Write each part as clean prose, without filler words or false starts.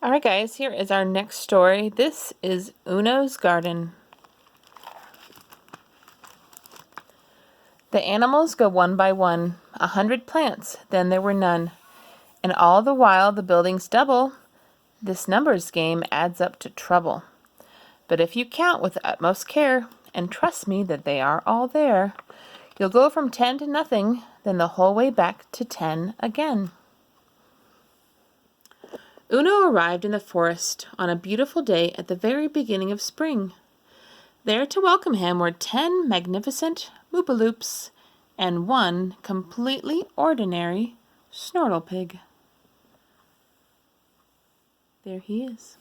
Alright guys, here is our next story. This is Uno's Garden. The animals go one by one, 100 plants, then there were none. And all the while the buildings double. This numbers game adds up to trouble. But if you count with the utmost care, and trust me that they are all there, you'll go from 10 to nothing, then the whole way back to 10 again. Uno arrived in the forest on a beautiful day at the very beginning of spring. There to welcome him were 10 magnificent Moopaloops and 1 completely ordinary Snortlepig. There he is.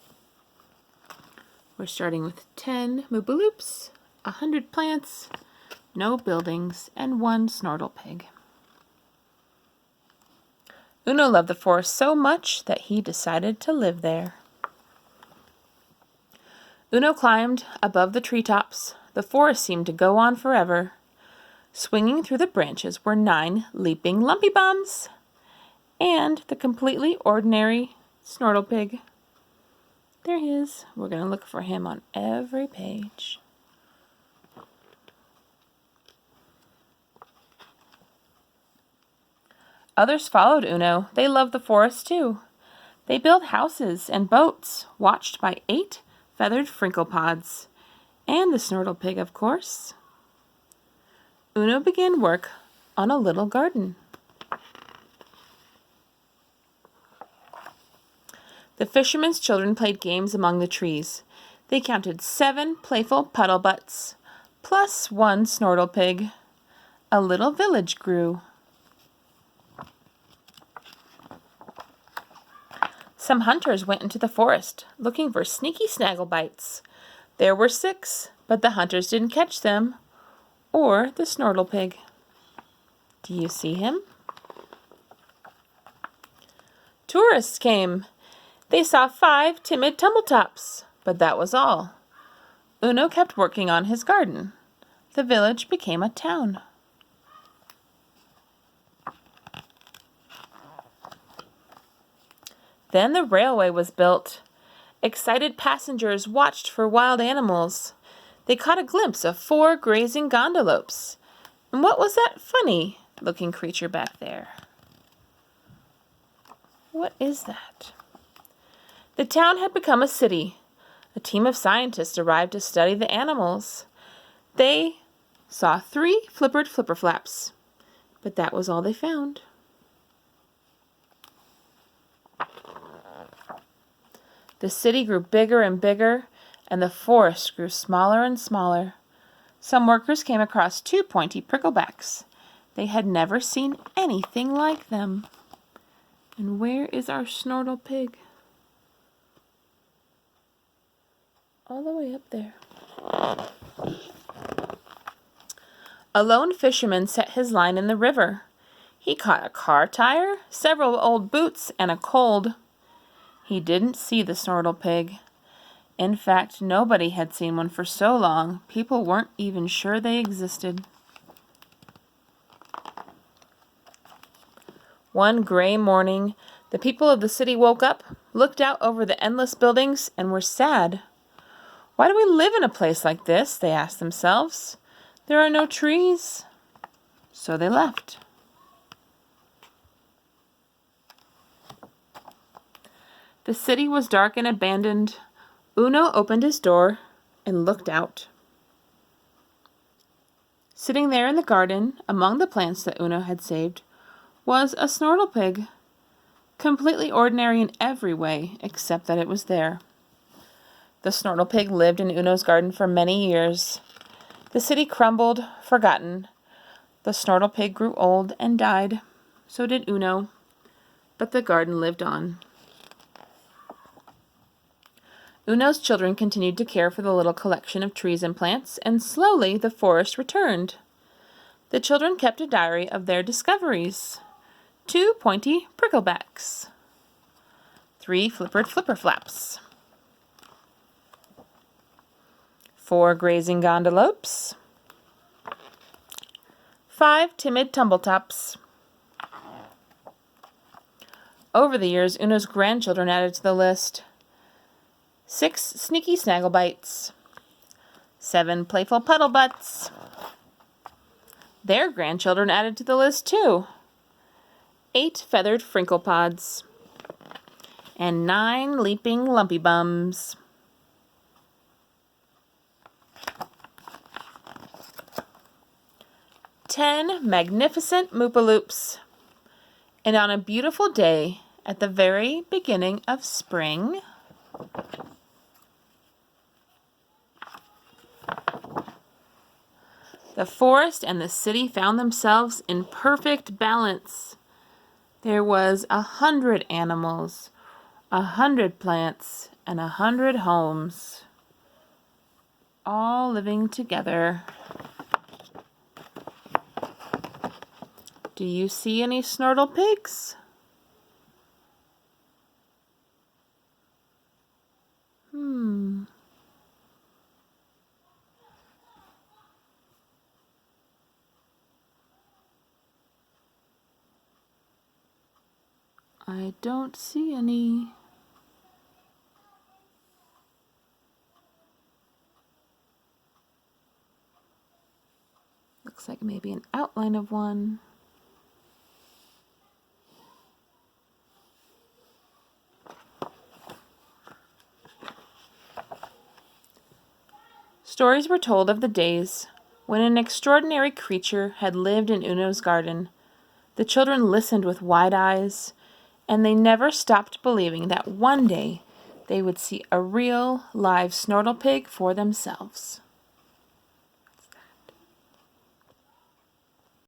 We're starting with 10 Moopaloops, 100 plants, no buildings, and 1 Snortlepig. Uno loved the forest so much that he decided to live there. Uno climbed above the treetops. The forest seemed to go on forever. Swinging through the branches were 9 leaping lumpy bums and the completely ordinary Snortlepig. There he is. We're going to look for him on every page. Others followed Uno. They loved the forest too. They built houses and boats, watched by 8 feathered Frinklepods, and the Snortlepig, of course. Uno began work on a little garden. The fishermen's children played games among the trees. They counted 7 playful puddle butts, plus 1 Snortlepig. A little village grew. Some hunters went into the forest, looking for sneaky snagglebites. There were 6, but the hunters didn't catch them, or the Snortlepig. Do you see him? Tourists came. They saw 5 timid tumbletops, but that was all. Uno kept working on his garden. The village became a town. Then the railway was built. Excited passengers watched for wild animals. They caught a glimpse of 4 grazing gondolopes. And what was that funny-looking creature back there? What is that? The town had become a city. A team of scientists arrived to study the animals. They saw 3 flippered flipperflaps, but that was all they found. The city grew bigger and bigger, and the forest grew smaller and smaller. Some workers came across 2 pointy pricklebacks. They had never seen anything like them. And where is our Snortlepig? All the way up there. A lone fisherman set his line in the river. He caught a car tire, several old boots, and a cold. He didn't see the Snortlepig. In fact, nobody had seen one for so long, people weren't even sure they existed. One gray morning, the people of the city woke up, looked out over the endless buildings, and were sad. Why do we live in a place like this? They asked themselves. There are no trees. So they left. The city was dark and abandoned. Uno opened his door and looked out. Sitting there in the garden, among the plants that Uno had saved, was a Snortlepig, completely ordinary in every way except that it was there. The Snortlepig lived in Uno's garden for many years. The city crumbled, forgotten. The Snortlepig grew old and died. So did Uno, but the garden lived on. Uno's children continued to care for the little collection of trees and plants, and slowly the forest returned. The children kept a diary of their discoveries. 2 pointy pricklebacks. 3 flippered flipperflaps. 4 grazing gondolopes. 5 timid tumbletops. Over the years, Uno's grandchildren added to the list. 6 sneaky snagglebites, 7 playful puddlebutts. Their grandchildren added to the list too. 8 feathered frinklepods, and 9 leaping lumpy bums. Ten magnificent moopaloops. And on a beautiful day at the very beginning of spring, the forest and the city found themselves in perfect balance. There was 100 animals, 100 plants, and 100 homes, all living together. Do you see any snortle pigs? I don't see any. Looks like maybe an outline of one. Stories were told of the days when an extraordinary creature had lived in Uno's garden. The children listened with wide eyes, and they never stopped believing that one day they would see a real live snortle pig for themselves.